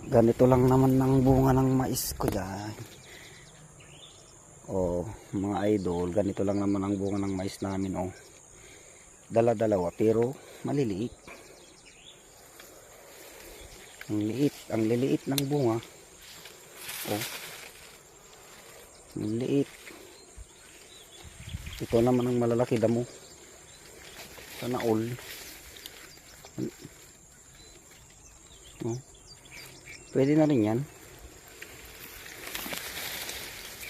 Ganito lang naman ang bunga ng mais ko dyan. Oh, mga idol, ganito lang naman ang bunga ng mais namin, oh. Dala-dalawa pero maliliit. Ang liliit ng bunga. Oh. Ang liit. Ito naman ang malalaki damo. Sana all. Oh. Pwede na rin yan.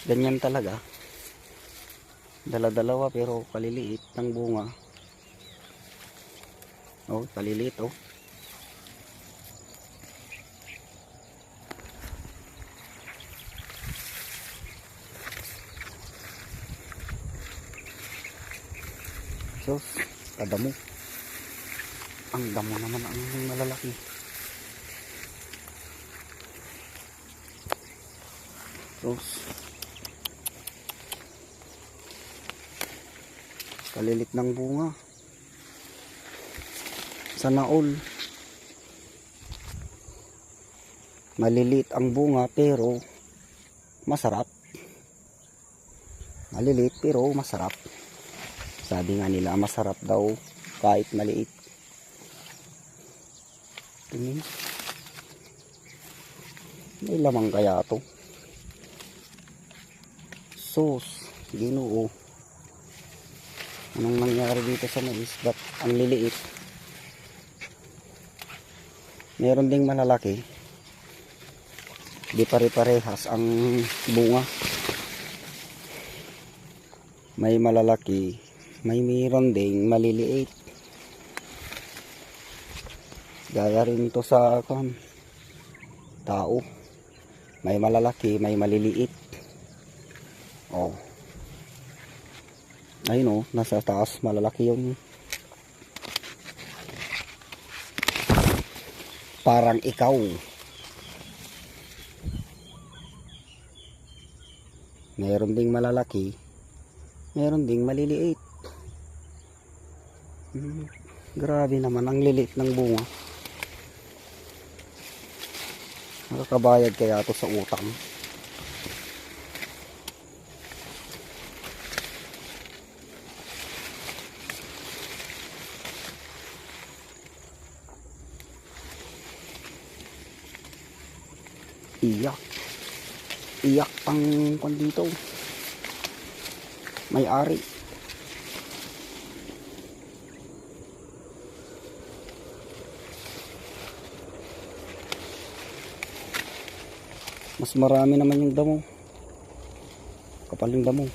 Ganyan talaga. Dala-dalawa pero kaliliit ng bunga. Oh, kaliliit, oh. So, kadamo. Ang damo naman ang malalaki. So, kalilit ng bunga. Sana all. Maliliit ang bunga pero masarap. Maliliit pero masarap. Sabi nga nila masarap daw kahit maliit. Tingin. May lamang kaya to. Sus, Ginoo. Anong nangyari dito sa mais? Ba't ang liliit? Meron ding malalaki. Di pare-parehas ang bunga. May malalaki, may meron ding maliliit. Gaya rin to sa tao. May malalaki, may maliliit. Oh. Ayun, oh, nasa taas malalaki yung parang ikaw. Meron ding malalaki, meron ding maliliit. Grabe naman ang lilit ng bunga. Nakakabayad kaya to sa utang. Iyak ang dito may-ari. Mas marami naman yung damo, kapal yung damo,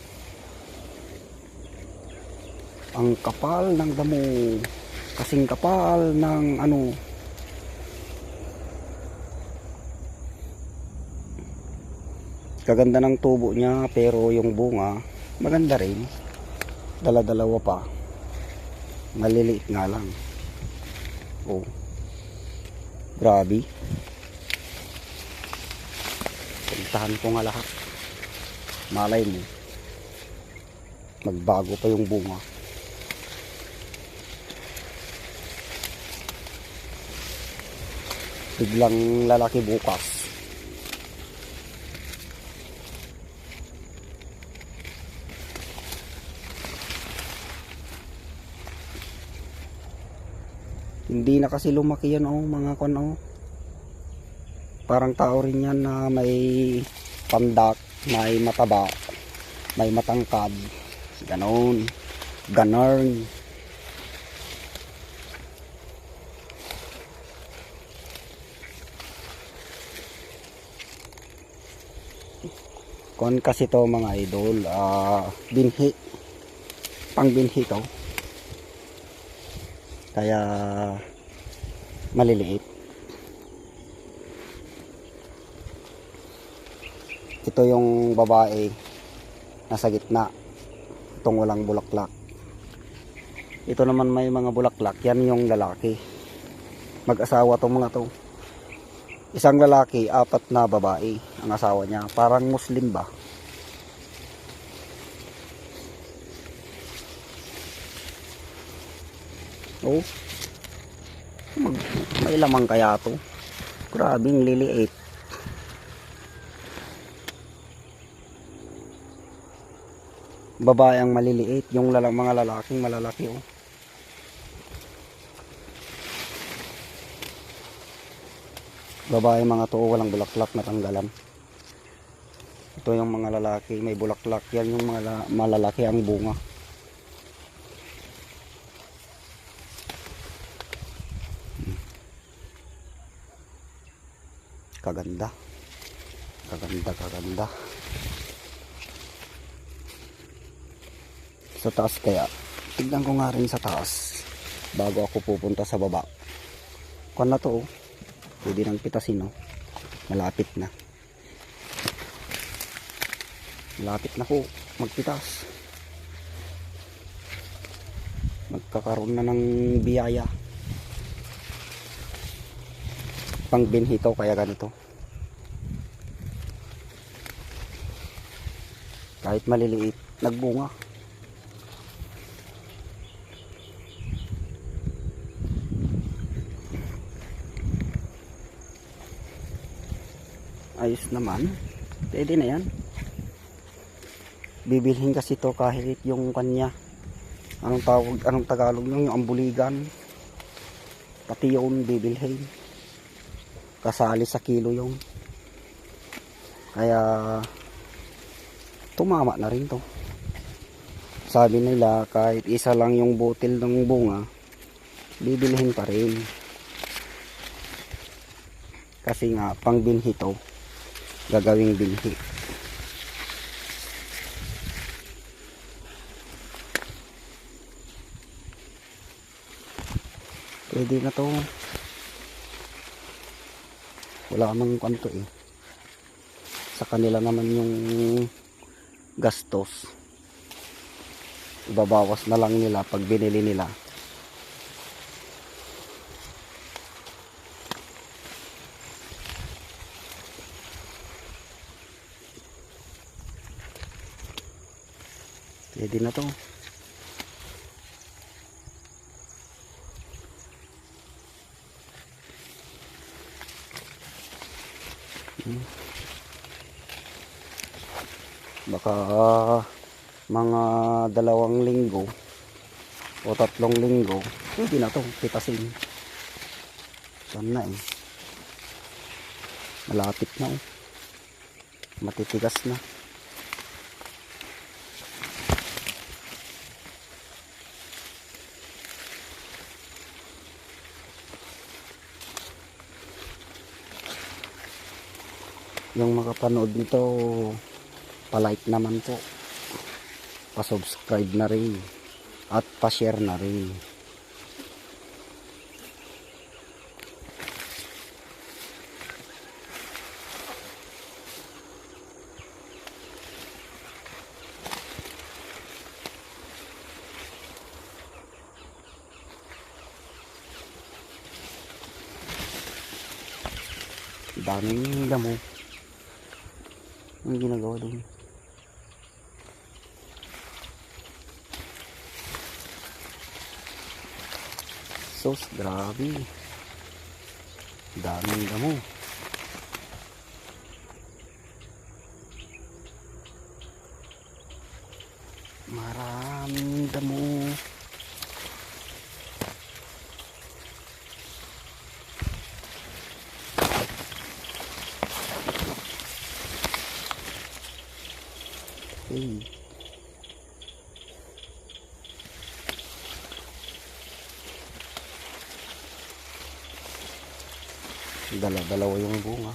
ang kapal ng damo, kasing kapal ng kaganda ng tubo niya pero yung bunga maganda rin. Dala-dalawa pa, maliliit nga lang. Oh, grabe. Puntahan ko nga lahat. Malay mo magbago pa yung bunga. Biglang lalaki bukas. Hindi na kasi lumaki yan, oh, mga parang tao rin yan na may pandak, may mataba, may matangkad, ganon, ganarn. Kon kasi to mga idol, binhi, pang binhi to, kaya maliliit. Ito yung babae nasa gitna, itong walang bulaklak. Ito naman may mga bulaklak, yan yung lalaki. Mag-asawa tong mga to. Isang lalaki, 4 na babae ang asawa niya. Parang Muslim ba? Oh, may lamang kaya to. Grabing liliit. Babae ang maliliit, yung mga lalaking malalaki oh. Babae mga to, walang bulaklak na tanggalan. Ito yung mga lalaki, may bulaklak. Yan yung mga malalaki ang bunga. Kaganda. Kaganda. Sa taas kaya, tignan ko nga rin sa taas bago ako pupunta sa baba. Kuan na to oh. Pwede nang pitasin oh. Malapit na ko magpitas. Magkakaroon na ng biyaya pang binhito kaya ganito. Kahit maliliit, nagbunga. Ayos naman. Pwede na yan. Bibilhin kasi to kahit yung kanya. Anong Tagalog yung ambuligan. Pati yun bibilhin. Kasali sa kilo yung. Kaya tumama na rin to. Sabi nila kahit isa lang yung butil ng bunga, bibilhin pa rin. Kasi nga pang binhi to. Gagawing binhi. Pwede na to. Wala namang kanto eh. Sa kanila naman yung gastos. Ibabawas na lang nila pag binili nila. Pwede na to. Baka mga 2 linggo o 3 linggo pwede na to pitasin. Saan na eh, malapit na oh. Matitigas na. Yung makapanood nito, pa-like naman po, pa-subscribe na rin at pa-share na rin. Daming damo. Ang ginagawa doon. Sos, grabe. Daming damo. Maraming damo. Okay. Dalawa yung bunga.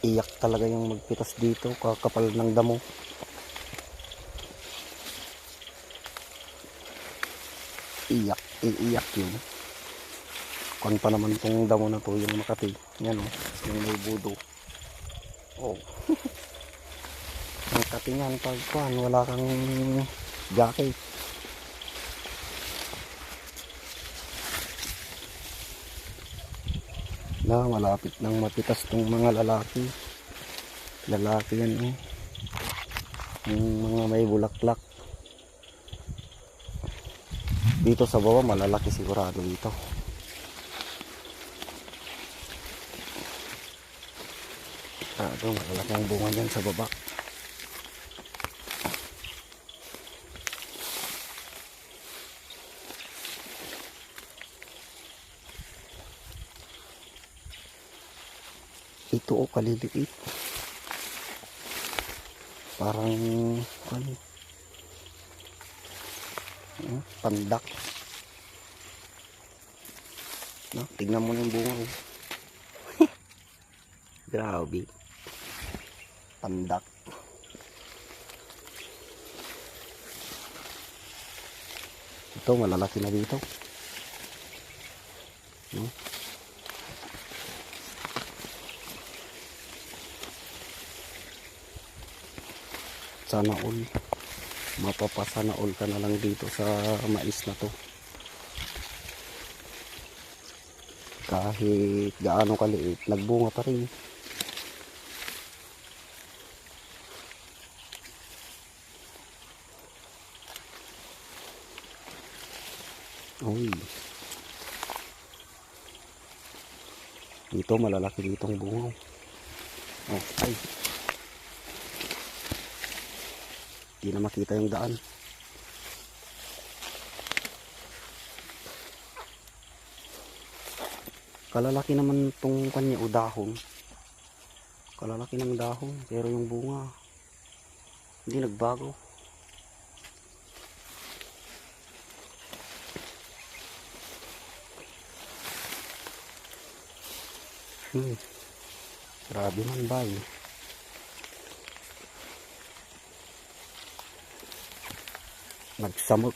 Iyak talaga yung magpitas dito, kakapal ng damo. Iiyak yun. Kuan pa naman itong damo na to, yung Makati. Yan o, yung may budo. Oh. Ang katingan pag kuan, wala kang jacket. Na malapit nang mapitas tong mga lalaki. Lalaki yan eh. Yung mga may bulaklak. Dito sa baba malalaki sigurado dito. Malalaki ang bunga dyan sa baba. Ito o kaliliit. Parang ano, pandak. No, tignan mo na yung bunga. Grabe. Pandak. Ito malalaki na dito. No? Sana all. Mapapasana all ka na lang dito sa mais na to. Kahit gaano kaliit, nagbunga pa rin. Uy. Dito malalaki ditong bunga. Oh, ay. Hindi na makita yung daan. Kalalaki naman itong kanya o dahon. Kalalaki ng dahon, pero yung bunga hindi nagbago. Grabe man ba eh. Nagsamot.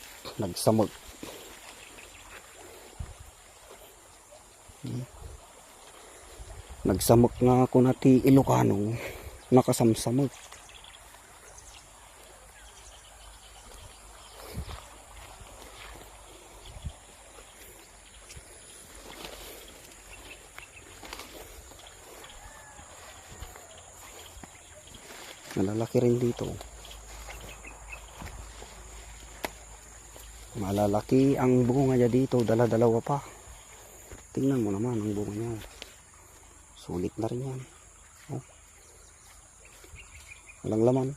Nagsamot nga ako na ti Ilocano, nakasamsamot. Malalaki rin dito. Malalaki ang bunga niya dito, dala-dalawa pa. Tingnan mo naman ang bunga niya. Sulit na rin yan. Oh. Walang laman.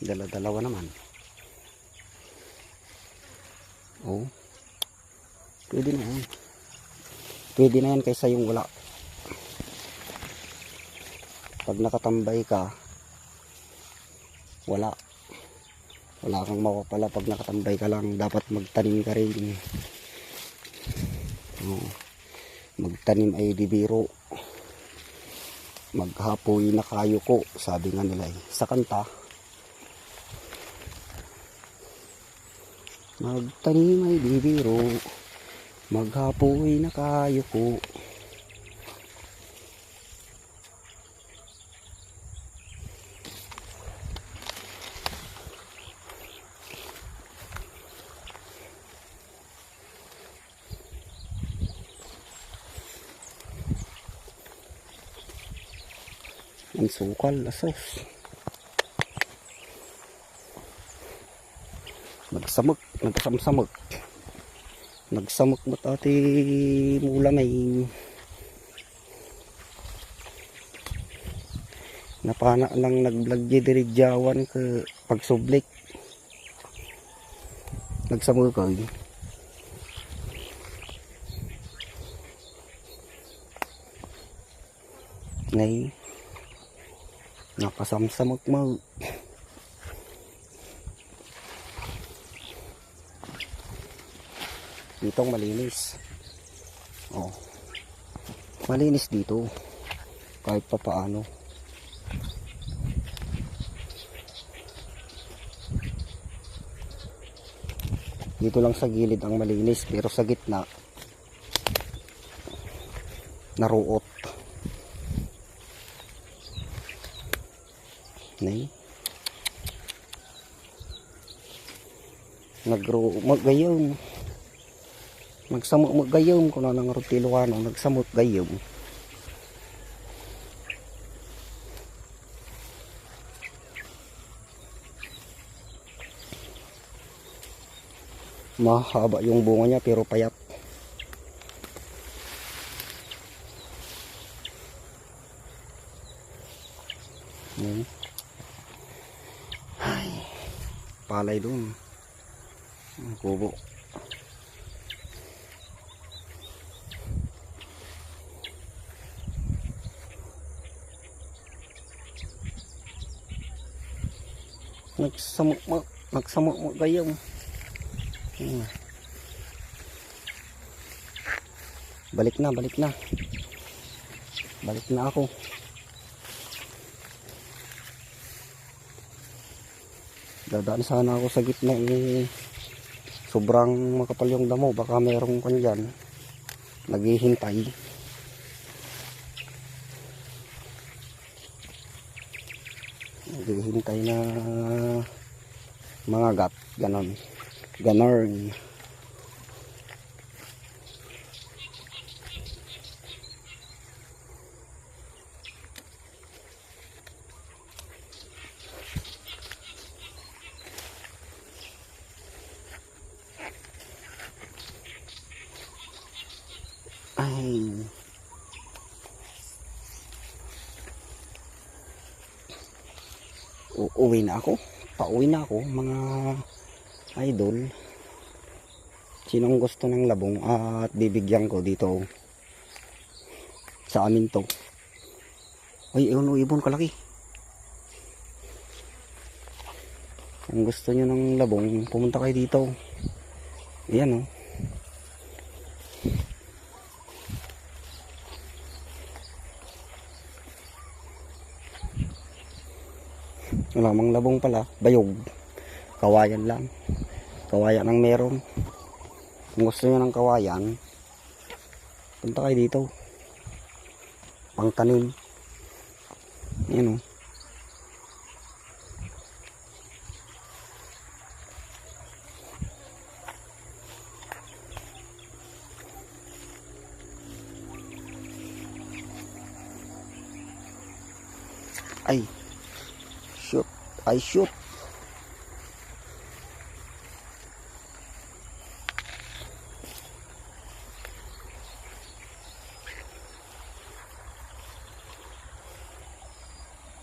Dala-dalawa naman. Oh. Pwede na yan. Pwede na yan kaysa yung wala. Pag nakatambay ka, wala kang mapapala. Pag nakatambay ka lang, dapat magtanim ka rin. Magtanim ay di biro, maghapoy na kayo ko, sabi nga nila sa kanta. Magtanim ay di biro, maghapoy na kayo ko. Ang sukal, asos. Nagsamsamag. Nagsamag ba't ati mula may napana lang nag-vlog diridyawan ke pagsublik. Nagsamag ka. Ngay napasamsamag mo. Ditong malinis. Oh. Malinis dito. Kahit pa paano. Dito lang sa gilid ang malinis, pero sa gitna naruot. Nay. Magayom. Nagsamot magayom kung ano nga Ilocano, nagsamot gayom. Mahaba yung bunga niya pero payat. Yan. Ay, palay doon. Ang kubo. Nagsamok mo kayo. Balik na ako. Dadaan sana ako sa gitna sobrang makapal yung damo, baka merong kanyan naghihintay. Na mga gat, ganon. Ay, pauwi na ako mga idol. Sinong gusto ng labong at bibigyan ko dito sa amin to. Ay, ibon kalaki. Kung gusto nyo ng labong, pumunta kayo dito. Ayan o. Wala mang labong pala, bayog. Kawayan lang. Kawayan ang meron. Kung gusto nyo ng kawayan, punta kayo dito. Pangtanim. Ayan o. Ay, shoot.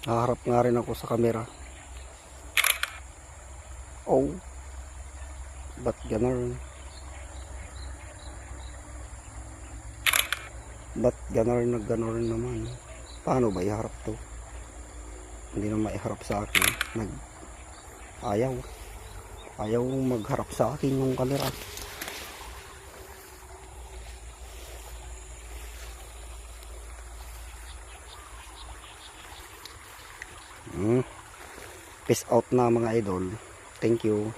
Haharap nga rin ako sa camera. Oh, ba't ganon? Nagganon naman? Paano ba iharap to? Hindi na maiharap sa akin. Ayaw magharap sa akin yung camera. Peace out na mga idol. Thank you.